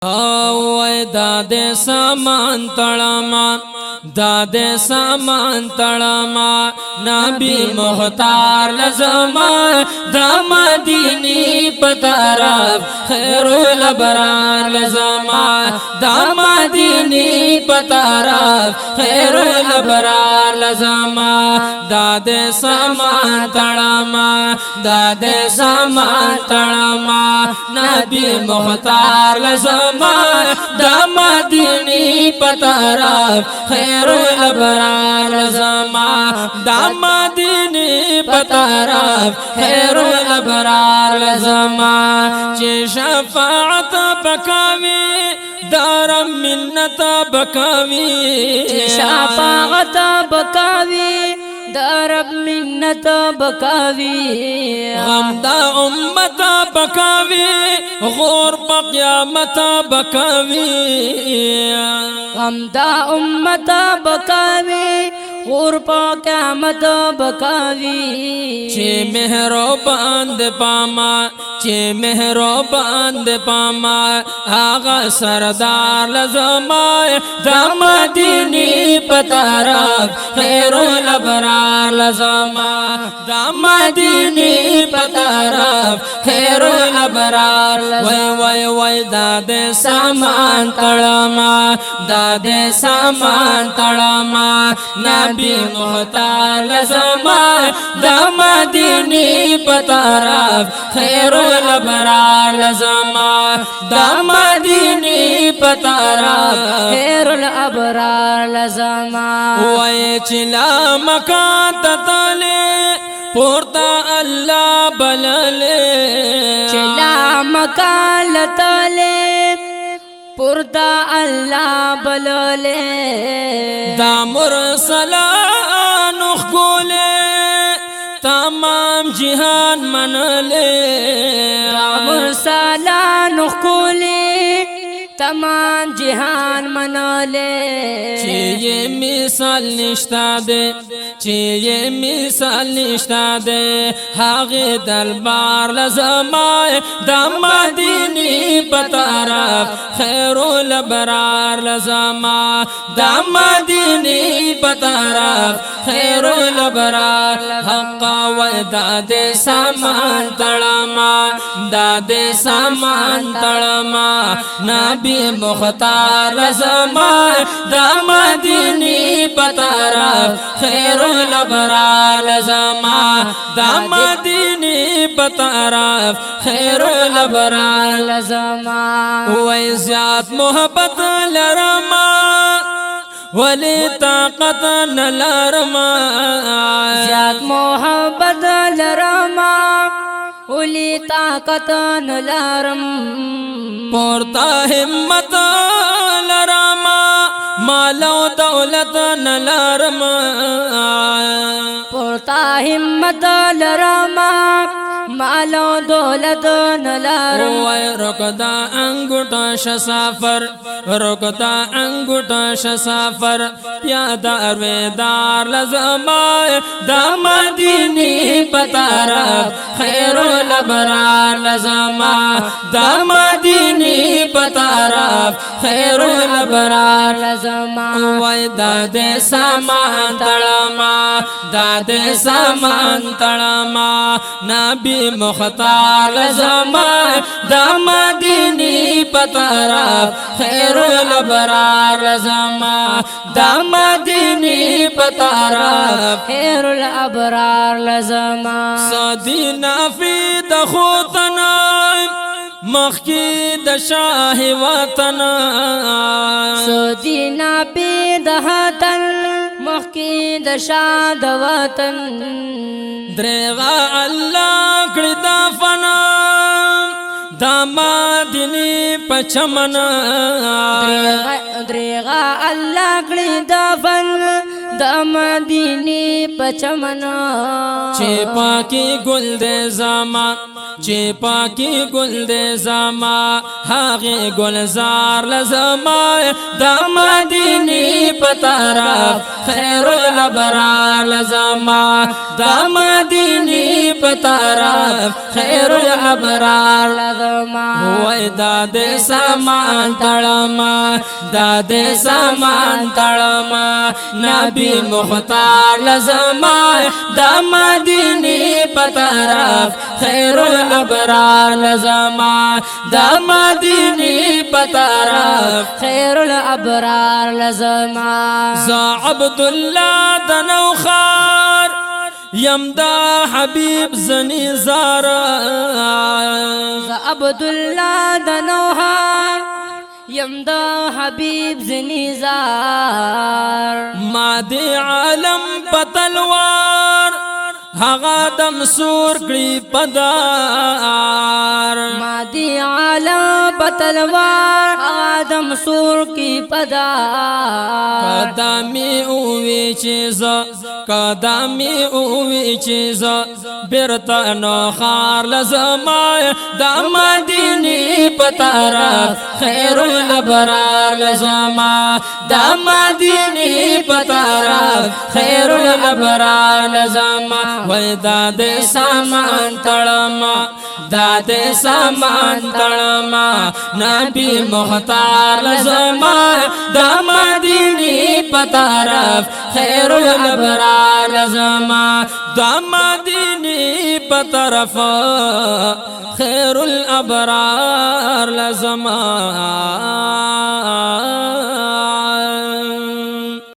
اوه دادے سامان تڑما دادے سامان تڑما نبی مختار لزما دا مدینی پتارب خیر الابرار لزما دا مدینی پتارب خیر الابرار لزما دادے سامان تڑما دادے سامان تڑما نبی مختار لزما دا مدینی پتارب خیر الابرار لزما دا مدینی پتارب خیر الابرار لزما چه شفاعت بکاوی دارم منت بکاوی شفاعت بکاوی درب منت بکاوی غم دا امت بکاوی غور پا قیامت بکاوی غم دا امت بکاوی غور پا قیامت بکاوی چه مہربان دے پاما چه مہربان دے پاما آغا سردار لزما دا مدینی پتارب خیر الابرار لزما دا مدینی پتارب خیر الابرار وی وی وی دادے سامان تڑما دادے سامان تڑما نبی مختار لزما دا مدینی پتارب خیر الابرار لزما دا مدینی پتارب خیر الابرار لزما وی چلا مکان تتلے پورتا اللہ بللے چلا مکالتلے پورتا اللہ بلولے دا مرسلان اخگولے تمام جہان منلے مرسلان اخکولی تمام جہان منولے چه یہ مثال نشتا دے چه یہ مثال نشتا دے حاغی دلبار لزما دا مدینی پتارب خیر الابرار لزما دا مدینی پتارب خیر الابرار حقا و دادے سامان تڑما دادے سامان تڑما نبی مختار لزما دا مدینی پتارب خیر الابرار لزما دا مدینی پتارب خیر الابرار لزما وی زیاد محبت لرما ولی طاقت نلرما زیاد محبت لرما ولی طاقت نلرم پورتا همت لرما مالو دولت نلرما پورتا همت لرما مالو دولت نلرم وی رکدا انگوٹا شسافر رکدا انگوٹا شسافر پیادا رویدار لزما دا مدینی پتارب خیر الابرار لزما دا مدینی پتارب خیر الابرار لزما وی دادے سامان تڑما دادے سامان تڑما نبی مختار لزما دا مدینی پتارب خیر الابرار لزما دا مدینی پتارب خیر الابرار لزما صدینا فی دخوتنا مخی دشاہ وطنا سودینا پی دہتن مخی دشاد وطن دریغا اللہ کڑدا فنا دا مدینی پچمنا دریغا اللہ کڑی دفن دا مدینی پچمنا چه پاکی گل دے زما چه پاکی گل دے زما هاغی گلزار لزما دا مدینی پتارب خیر الابرار لزما دا مدینی پتارف خیر الابرار لزما وای دا دې سامان تړما دا دې سامان تړما نبی مختار لزما دا مدینی پتارف خیر الابرار لزما دا مدینی پتارف خیر الابرار لزما زا عبدالله دنوخار یم دا حبیب زنی زارا عبدالله دنوهار یم دا حبیب زنیزار ما دی عالم پتلوار هغا دم سور کړي پدار ما دی عالم پتلوار آدم سور کی پدار قدمی اووی چیز قدمی اووی چیز برتا نو خار لزمای دا مدینی پتارف خیر الابرار لزما دا مدینی پتارف خیر الابرار لزما وای دا دې سامان تړما دا دې سامان تړما نبی مختار لزما دا مدینی پتارف خیر الابرار لزما دا مدینی پتارف خیر الابرار لزما